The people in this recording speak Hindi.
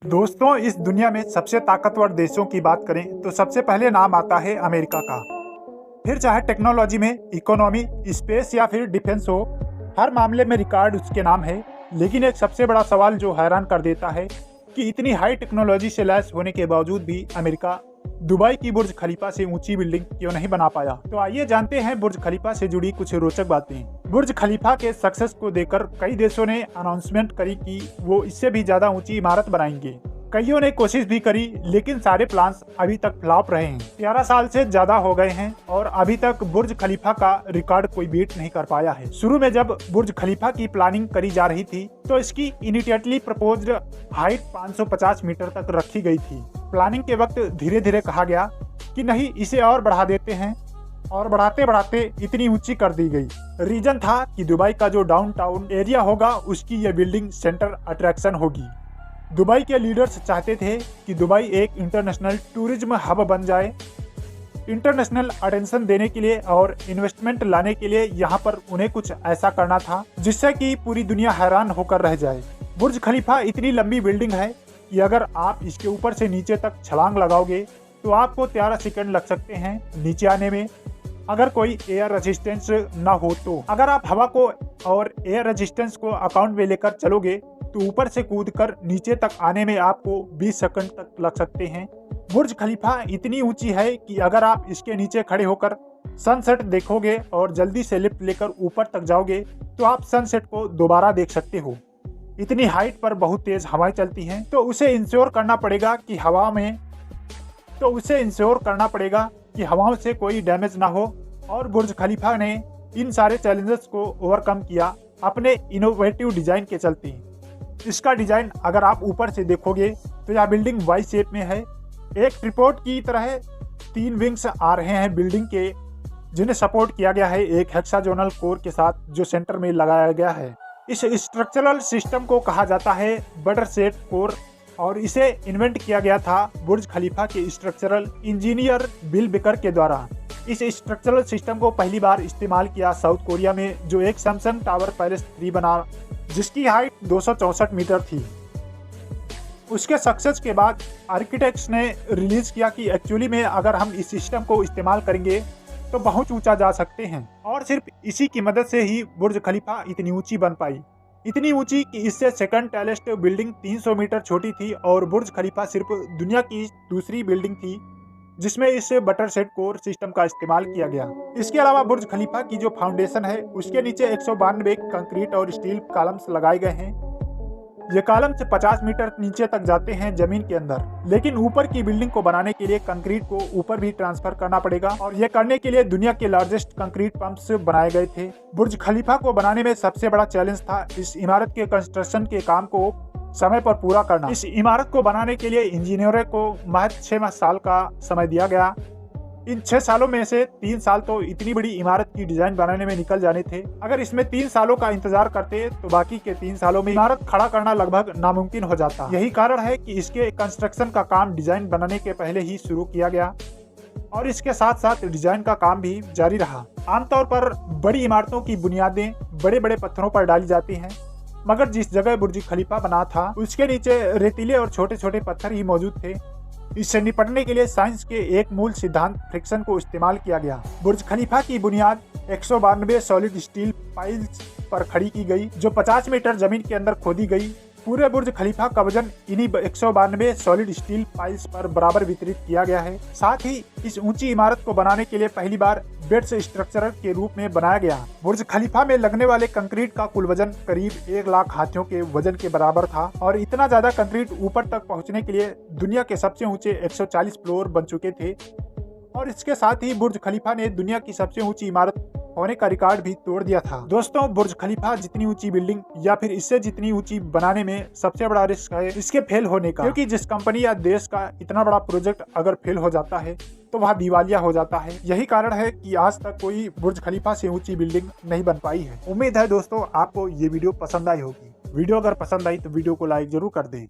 दोस्तों, इस दुनिया में सबसे ताकतवर देशों की बात करें तो सबसे पहले नाम आता है अमेरिका का। फिर चाहे टेक्नोलॉजी में, इकोनॉमी, स्पेस या फिर डिफेंस हो, हर मामले में रिकॉर्ड उसके नाम है। लेकिन एक सबसे बड़ा सवाल जो हैरान कर देता है कि इतनी हाई टेक्नोलॉजी से लैस होने के बावजूद भी अमेरिका दुबई की बुर्ज खलीफा से ऊंची बिल्डिंग क्यों नहीं बना पाया। तो आइए जानते हैं बुर्ज खलीफा से जुड़ी कुछ रोचक बातें। बुर्ज खलीफा के सक्सेस को देखकर कई देशों ने अनाउंसमेंट करी कि वो इससे भी ज्यादा ऊंची इमारत बनाएंगे। कईयों ने कोशिश भी करी, लेकिन सारे प्लान्स अभी तक फ्लॉप रहे हैं। 13 साल से ज्यादा हो गए हैं और अभी तक बुर्ज खलीफा का रिकॉर्ड कोई बीट नहीं कर पाया है। शुरू में जब बुर्ज खलीफा की प्लानिंग करी जा रही थी तो इसकी इनिशियली प्रपोज्ड हाइट 550 मीटर तक रखी गई थी। प्लानिंग के वक्त धीरे धीरे कहा गया कि नहीं, इसे और बढ़ा देते हैं, और बढ़ाते बढ़ाते इतनी ऊंची कर दी गई। रीजन था कि दुबई का जो डाउनटाउन एरिया होगा उसकी ये बिल्डिंग सेंटर अट्रैक्शन होगी। दुबई के लीडर्स चाहते थे कि दुबई एक इंटरनेशनल टूरिज्म हब बन जाए। इंटरनेशनल अटेंशन देने के लिए और इन्वेस्टमेंट लाने के लिए यहाँ पर उन्हें कुछ ऐसा करना था जिससे कि पूरी दुनिया हैरान होकर रह जाए। बुर्ज खलीफा इतनी लंबी बिल्डिंग है कि अगर आप इसके ऊपर से नीचे तक छलांग लगाओगे तो आपको 13 सेकंड लग सकते हैं नीचे आने में, अगर कोई एयर रेजिस्टेंस ना हो तो। अगर आप हवा को और एयर रेजिस्टेंस को अकाउंट में लेकर चलोगे तो ऊपर से कूदकर नीचे तक आने में आपको 20 सेकंड तक लग सकते हैं। बुर्ज खलीफा इतनी ऊंची है कि अगर आप इसके नीचे खड़े होकर सनसेट देखोगे और जल्दी से लिफ्ट लेकर ऊपर तक जाओगे तो आप सनसेट को दोबारा देख सकते हो। इतनी हाइट पर बहुत तेज हवाएं चलती हैं, तो उसे इंश्योर करना पड़ेगा कि हवाओं से कोई डैमेज ना हो। और बुर्ज खलीफा ने इन सारे चैलेंजेस को ओवरकम किया अपने इनोवेटिव डिजाइन के चलते। इसका डिजाइन अगर आप ऊपर से देखोगे तो यह बिल्डिंग वाई शेप में है। एक ट्रिपॉड की तरह 3 विंग्स आ रहे हैं बिल्डिंग के, जिन्हें सपोर्ट किया गया है एक हेक्सागोनल कोर के साथ जो सेंटर में लगाया गया है। इस स्ट्रक्चरल सिस्टम को कहा जाता है बटरसेट कोर और इसे इन्वेंट किया गया था बुर्ज खलीफा के स्ट्रक्चरल इंजीनियर बिल बेकर के द्वारा। इस स्ट्रक्चरल सिस्टम को पहली बार इस्तेमाल किया साउथ कोरिया में, जो एक सैमसंग टावर पैलेस 3 बना जिसकी हाइट 264 मीटर थी। उसके सक्सेस के बाद आर्किटेक्ट्स ने रिलीज किया कि एक्चुअली में अगर हम इस सिस्टम को इस्तेमाल करेंगे तो बहुत ऊंचा जा सकते हैं, और सिर्फ इसी की मदद से ही बुर्ज खलीफा इतनी ऊंची बन पाई। इतनी ऊंची कि इससे सेकंड टॉलेस्ट बिल्डिंग 300 मीटर छोटी थी और बुर्ज खलीफा सिर्फ दुनिया की दूसरी बिल्डिंग थी जिसमें इस बटरसेट कोर सिस्टम का इस्तेमाल किया गया। इसके अलावा बुर्ज खलीफा की जो फाउंडेशन है उसके नीचे 192 कंक्रीट और स्टील कॉलम्स लगाए गए हैं। ये कॉलम्स 50 मीटर नीचे तक जाते हैं जमीन के अंदर। लेकिन ऊपर की बिल्डिंग को बनाने के लिए कंक्रीट को ऊपर भी ट्रांसफर करना पड़ेगा, और ये करने के लिए दुनिया के लार्जेस्ट कंक्रीट पंप्स बनाए गए थे। बुर्ज खलीफा को बनाने में सबसे बड़ा चैलेंज था इस इमारत के कंस्ट्रक्शन के काम को समय पर पूरा करना। इस इमारत को बनाने के लिए इंजीनियरों को महज 6 साल का समय दिया गया। इन 6 सालों में से 3 साल तो इतनी बड़ी इमारत की डिजाइन बनाने में निकल जाने थे। अगर इसमें 3 सालों का इंतजार करते तो बाकी के 3 सालों में इमारत खड़ा करना लगभग नामुमकिन हो जाता। यही कारण है कि इसके कंस्ट्रक्शन का काम डिजाइन बनाने के पहले ही शुरू किया गया और इसके साथ साथ डिजाइन का काम भी जारी रहा। आमतौर पर बड़ी इमारतों की बुनियादें बड़े बड़े पत्थरों पर डाली जाती हैं, मगर जिस जगह बुर्ज खलीफा बना था उसके नीचे रेतीले और छोटे छोटे पत्थर ही मौजूद थे। इससे निपटने के लिए साइंस के एक मूल सिद्धांत फ्रिक्शन को इस्तेमाल किया गया। बुर्ज खलीफा की बुनियाद 192 सॉलिड स्टील पाइल्स पर खड़ी की गई जो 50 मीटर जमीन के अंदर खोदी गई। पूरे बुर्ज खलीफा का वजन इन्हीं 192 सॉलिड स्टील पाइल्स पर बराबर वितरित किया गया है। साथ ही इस ऊंची इमारत को बनाने के लिए पहली बार बेड्स स्ट्रक्चर के रूप में बनाया गया। बुर्ज खलीफा में लगने वाले कंक्रीट का कुल वजन करीब 1 लाख हाथियों के वजन के बराबर था, और इतना ज्यादा कंक्रीट ऊपर तक पहुंचने के लिए दुनिया के सबसे ऊंचे 140 फ्लोर बन चुके थे। और इसके साथ ही बुर्ज खलीफा ने दुनिया की सबसे ऊंची इमारत होने का रिकॉर्ड भी तोड़ दिया था। दोस्तों, बुर्ज खलीफा जितनी ऊंची बिल्डिंग या फिर इससे जितनी ऊंची बनाने में सबसे बड़ा रिस्क है इसके फेल होने का, क्योंकि जिस कंपनी या देश का इतना बड़ा प्रोजेक्ट अगर फेल हो जाता है तो वह दिवालिया हो जाता है। यही कारण है कि आज तक कोई बुर्ज खलीफा से ऊंची बिल्डिंग नहीं बन पाई है। उम्मीद है दोस्तों आपको ये वीडियो पसंद आई होगी। वीडियो अगर पसंद आई तो वीडियो को लाइक जरूर कर दें।